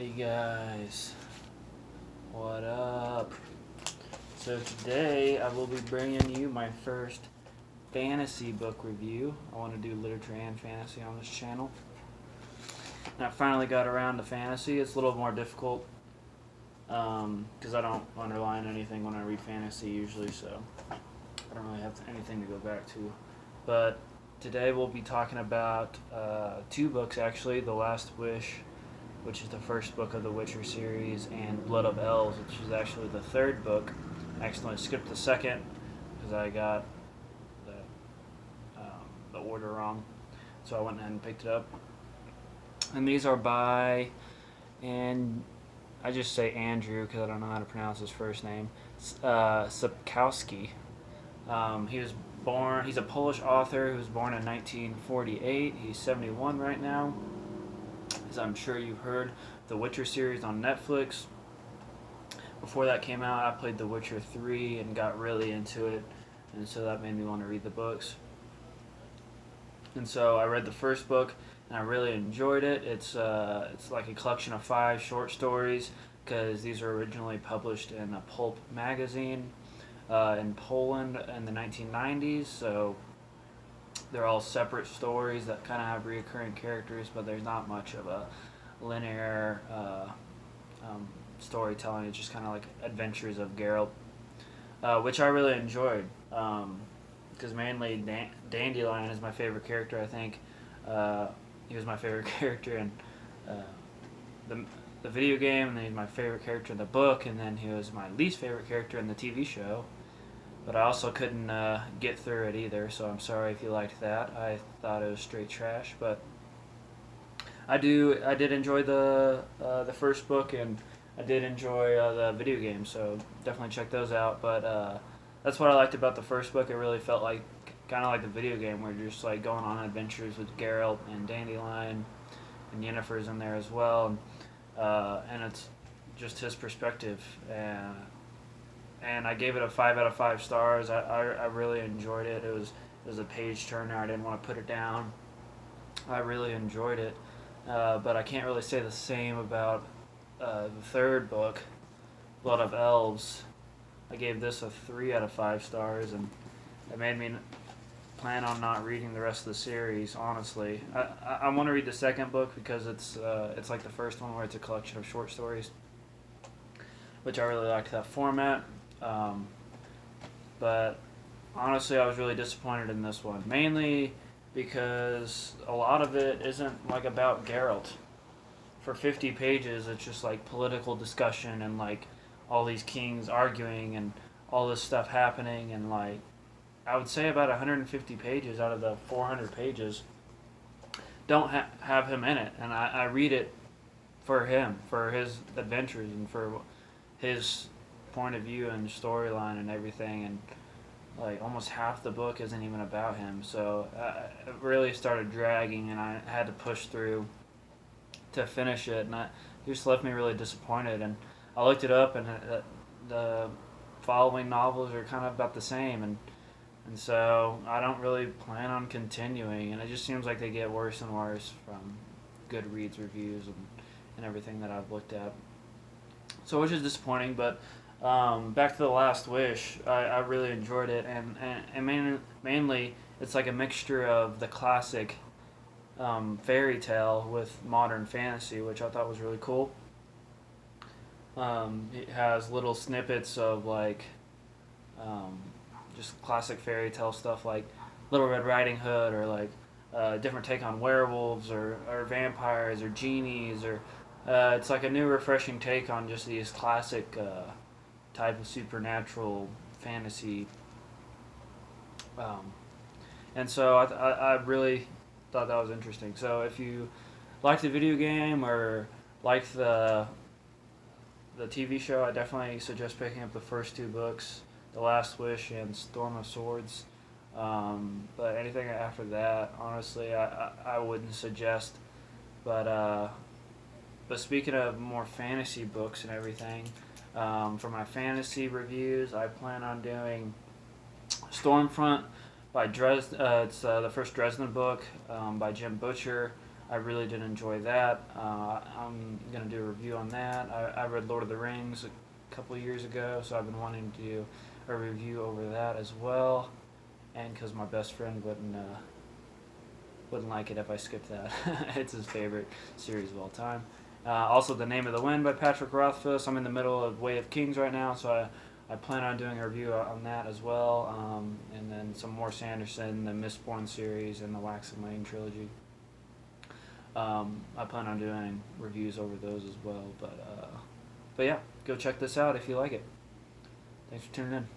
Alrighty guys, what up? So today I will be bringing you my first fantasy book review. I want to do literature and fantasy on this channel. And I finally got around to fantasy. It's a little more difficult because I don't underline anything when I read fantasy usually, so I don't really have anything to go back to. But today we'll be talking about two books actually, The Last Wish, which is the first book of the Witcher series, and Blood of Elves, which is actually the third book. I accidentally skipped the second because I got the order wrong, so I went ahead and picked it up. And these are by, and I just say Andrew because I don't know how to pronounce his first name, Sapkowski. He's a Polish author who was born in 1948. He's 71 right now. As I'm sure you've heard, the Witcher series on Netflix. Before that came out, I played The Witcher 3 and got really into it, and so that made me want to read the books. And so I read the first book, and I really enjoyed it. It's like a collection of 5 short stories, because these were originally published in a pulp magazine in Poland in the 1990s, so they're all separate stories that kind of have recurring characters, but there's not much of a linear storytelling. It's just kind of like adventures of Geralt, which I really enjoyed, because mainly Dandelion is my favorite character. I think he was my favorite character in the video game, and then he's my favorite character in the book, and then he was my least favorite character in the TV show. But I also couldn't get through it either, so I'm sorry if you liked that. I thought it was straight trash, but I did enjoy the first book, and I did enjoy the video game, so definitely check those out. But that's what I liked about the first book. It really felt like kind of like the video game, where you're just like going on adventures with Geralt and Dandelion, and Yennefer's in there as well, and it's just his perspective. And I gave it a 5 out of 5 stars. I really enjoyed it. It was a page turner. I didn't want to put it down. I really enjoyed it, but I can't really say the same about the third book, Blood of Elves. I gave this a 3 out of 5 stars, and it made me plan on not reading the rest of the series. Honestly, I want to read the second book because it's like the first one, where it's a collection of short stories, which I really liked that format. But honestly, I was really disappointed in this one, mainly because a lot of it isn't like about Geralt. For 50 pages, it's just like political discussion and like all these kings arguing and all this stuff happening, and like I would say about 150 pages out of the 400 pages don't have him in it, and I read it for him, for his adventures, and for his point of view and storyline and everything, and like almost half the book isn't even about him, so it really started dragging, and I had to push through to finish it, and it just left me really disappointed. And I looked it up, and the following novels are kind of about the same, and so I don't really plan on continuing, and it just seems like they get worse and worse from Goodreads reviews and everything that I've looked at, so which is disappointing. But back to The Last Wish, I really enjoyed it, and mainly it's like a mixture of the classic fairy tale with modern fantasy, which I thought was really cool. It has little snippets of like just classic fairy tale stuff, like Little Red Riding Hood, or like a different take on werewolves, or vampires, or genies, or it's like a new refreshing take on just these classic type of supernatural fantasy, and so I really thought that was interesting. So if you like the video game or like the TV show, I definitely suggest picking up the first 2 books, The Last Wish and Storm of Swords. But anything after that, honestly, I wouldn't suggest. But speaking of more fantasy books and everything, for my fantasy reviews, I plan on doing Stormfront by Dresden. It's the first Dresden book by Jim Butcher. I really did enjoy that. I'm gonna do a review on that. I read Lord of the Rings a couple of years ago, so I've been wanting to do a review over that as well. And because my best friend wouldn't like it if I skipped that. It's his favorite series of all time. Also, The Name of the Wind by Patrick Rothfuss. I'm in the middle of Way of Kings right now, so I plan on doing a review on that as well. And then some more Sanderson, the Mistborn series, and the Wax and Lane trilogy. I plan on doing reviews over those as well. But yeah, go check this out if you like it. Thanks for tuning in.